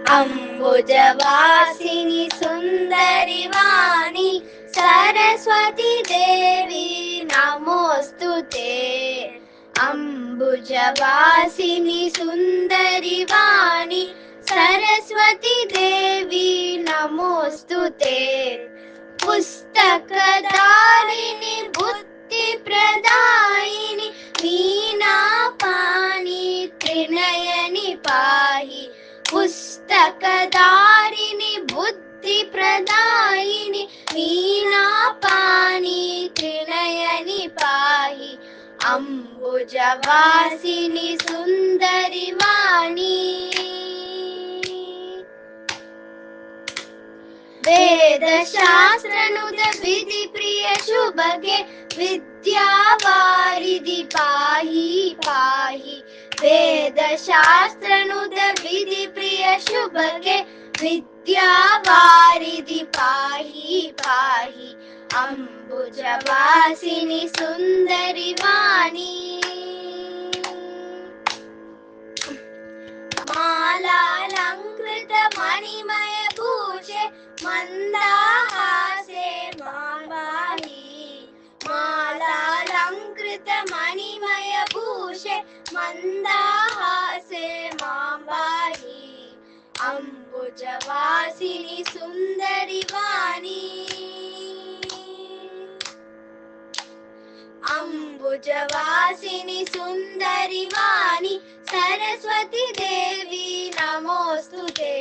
अम्बुजवासिनि सुन्दरि वाणि सरस्वती देवी नमोस्तुते। अम्बुजवासिनि सुन्दरि वाणि सरस्वती देवी नमोस्तुते। पुस्तकधारिणि बुद्धिप्रदायिनि वीणापाणि त्रिनयनि पाहि। पुस्तकधारिणि बुद्धिप्रदायिनि वीणापाणि त्रिनयनि पाहि। अम्बुजवासिनि सुन्दरि वाणि वेदशास्त्रनुत विधिप्रिय शुभगे विद्यावारिधि पाहि पाहि। वेदशास्त्रनुत विधिप्रिय शुभगे विद्यावारिधि पाहि पाहि। अम्बुजवासिनि सुन्दरि वाणि मालालङ्कृत मणिमय भूषे मन्दाहासे मां पाहि। मालालङ्कृत मणिमय भूषे मन्दाहासे मां पाहि। अम्बुजवासिनि सुन्दरि वाणि अम्बुजवासिनि सुन्दरि वाणि सरस्वती देवी नमोस्तुते।